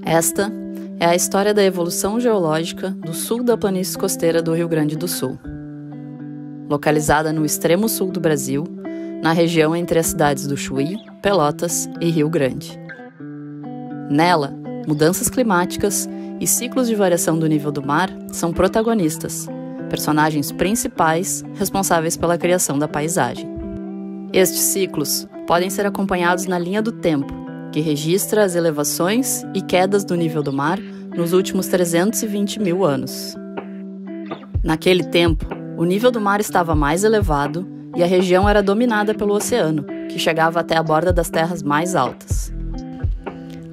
Esta é a história da evolução geológica do sul da planície costeira do Rio Grande do Sul. Localizada no extremo sul do Brasil, na região entre as cidades do Chuí, Pelotas e Rio Grande. Nela, mudanças climáticas e ciclos de variação do nível do mar são protagonistas, personagens principais responsáveis pela criação da paisagem. Estes ciclos podem ser acompanhados na linha do tempo, que registra as elevações e quedas do nível do mar nos últimos 320 mil anos. Naquele tempo, o nível do mar estava mais elevado e a região era dominada pelo oceano, que chegava até a borda das terras mais altas.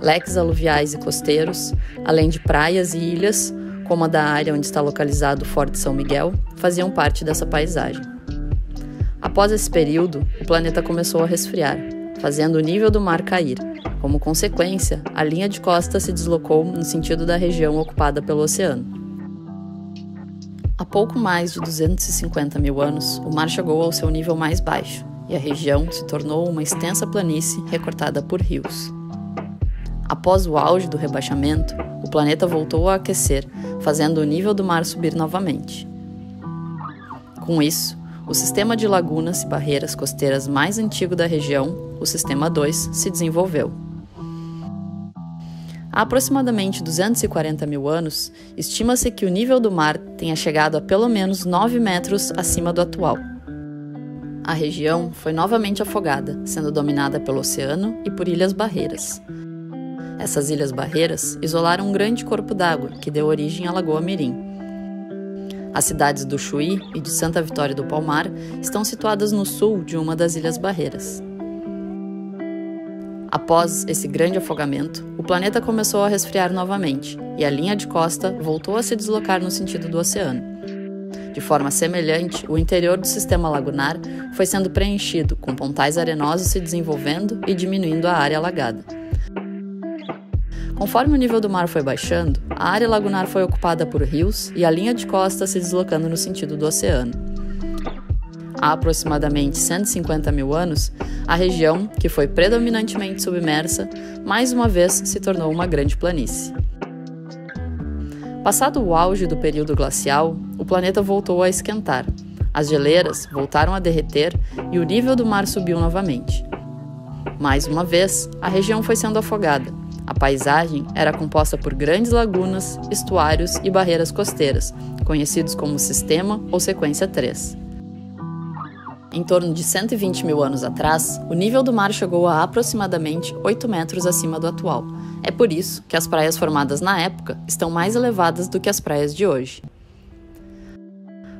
Leques aluviais e costeiros, além de praias e ilhas, como a da área onde está localizado o Forte São Miguel, faziam parte dessa paisagem. Após esse período, o planeta começou a resfriar, fazendo o nível do mar cair. Como consequência, a linha de costa se deslocou no sentido da região ocupada pelo oceano. Há pouco mais de 250 mil anos, o mar chegou ao seu nível mais baixo e a região se tornou uma extensa planície recortada por rios. Após o auge do rebaixamento, o planeta voltou a aquecer, fazendo o nível do mar subir novamente. Com isso, o sistema de lagunas e barreiras costeiras mais antigo da região, o Sistema 2, se desenvolveu. Há aproximadamente 240 mil anos, estima-se que o nível do mar tenha chegado a pelo menos 9 metros acima do atual. A região foi novamente afogada, sendo dominada pelo oceano e por ilhas barreiras. Essas ilhas barreiras isolaram um grande corpo d'água que deu origem à Lagoa Mirim. As cidades do Chuí e de Santa Vitória do Palmar estão situadas no sul de uma das ilhas barreiras. Após esse grande afogamento, o planeta começou a resfriar novamente e a linha de costa voltou a se deslocar no sentido do oceano. De forma semelhante, o interior do sistema lagunar foi sendo preenchido, com pontais arenosos se desenvolvendo e diminuindo a área alagada. Conforme o nível do mar foi baixando, a área lagunar foi ocupada por rios e a linha de costa se deslocando no sentido do oceano. Há aproximadamente 150 mil anos, a região, que foi predominantemente submersa, mais uma vez se tornou uma grande planície. Passado o auge do período glacial, o planeta voltou a esquentar. As geleiras voltaram a derreter e o nível do mar subiu novamente. Mais uma vez, a região foi sendo afogada. A paisagem era composta por grandes lagunas, estuários e barreiras costeiras, conhecidos como Sistema ou Sequência 3. Em torno de 120 mil anos atrás, o nível do mar chegou a aproximadamente 8 metros acima do atual. É por isso que as praias formadas na época estão mais elevadas do que as praias de hoje.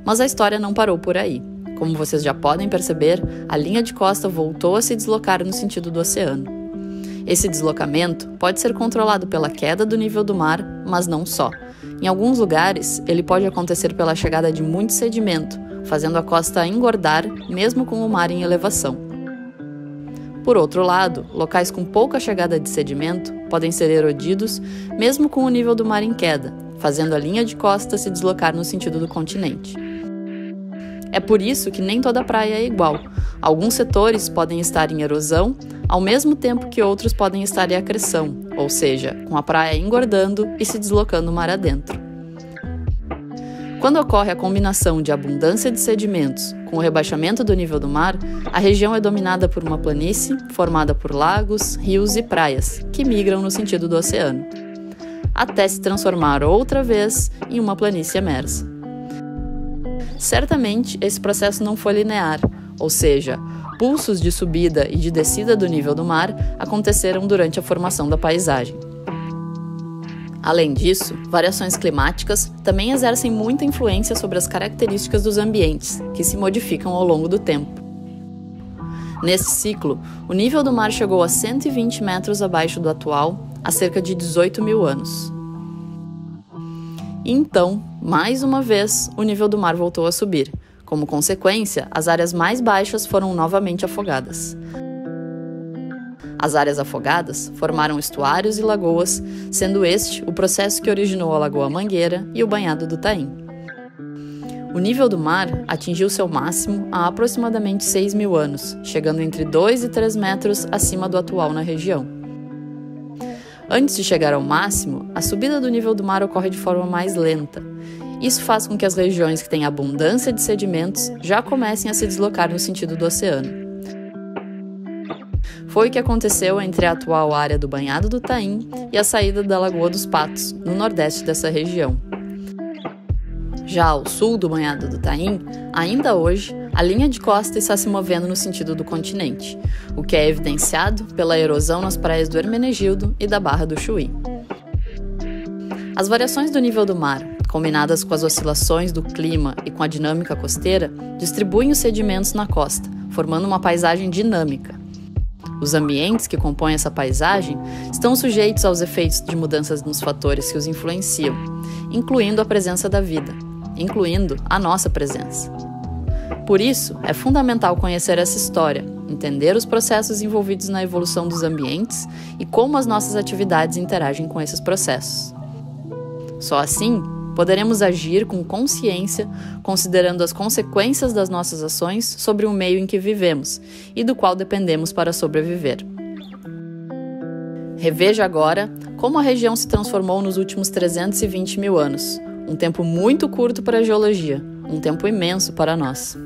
Mas a história não parou por aí. Como vocês já podem perceber, a linha de costa voltou a se deslocar no sentido do oceano. Esse deslocamento pode ser controlado pela queda do nível do mar, mas não só. Em alguns lugares, ele pode acontecer pela chegada de muito sedimento, fazendo a costa engordar, mesmo com o mar em elevação. Por outro lado, locais com pouca chegada de sedimento podem ser erodidos, mesmo com o nível do mar em queda, fazendo a linha de costa se deslocar no sentido do continente. É por isso que nem toda praia é igual. Alguns setores podem estar em erosão, ao mesmo tempo que outros podem estar em acreção, ou seja, com a praia engordando e se deslocando mar adentro. Quando ocorre a combinação de abundância de sedimentos com o rebaixamento do nível do mar, a região é dominada por uma planície formada por lagos, rios e praias, que migram no sentido do oceano, até se transformar outra vez em uma planície emersa. Certamente, esse processo não foi linear, ou seja, pulsos de subida e de descida do nível do mar aconteceram durante a formação da paisagem. Além disso, variações climáticas também exercem muita influência sobre as características dos ambientes, que se modificam ao longo do tempo. Nesse ciclo, o nível do mar chegou a 120 metros abaixo do atual há cerca de 18 mil anos. E então, mais uma vez, o nível do mar voltou a subir. Como consequência, as áreas mais baixas foram novamente afogadas. As áreas afogadas formaram estuários e lagoas, sendo este o processo que originou a Lagoa Mangueira e o Banhado do Taim. O nível do mar atingiu seu máximo há aproximadamente 6 mil anos, chegando entre 2 e 3 metros acima do atual na região. Antes de chegar ao máximo, a subida do nível do mar ocorre de forma mais lenta. Isso faz com que as regiões que têm abundância de sedimentos já comecem a se deslocar no sentido do oceano. Foi o que aconteceu entre a atual área do Banhado do Taim e a saída da Lagoa dos Patos, no nordeste dessa região. Já ao sul do Banhado do Taim, ainda hoje, a linha de costa está se movendo no sentido do continente, o que é evidenciado pela erosão nas praias do Hermenegildo e da Barra do Chuí. As variações do nível do mar, combinadas com as oscilações do clima e com a dinâmica costeira, distribuem os sedimentos na costa, formando uma paisagem dinâmica. Os ambientes que compõem essa paisagem estão sujeitos aos efeitos de mudanças nos fatores que os influenciam, incluindo a presença da vida, incluindo a nossa presença. Por isso, é fundamental conhecer essa história, entender os processos envolvidos na evolução dos ambientes e como as nossas atividades interagem com esses processos. Só assim, poderemos agir com consciência, considerando as consequências das nossas ações sobre o meio em que vivemos e do qual dependemos para sobreviver. Reveja agora como a região se transformou nos últimos 320 mil anos, um tempo muito curto para a geologia, um tempo imenso para nós.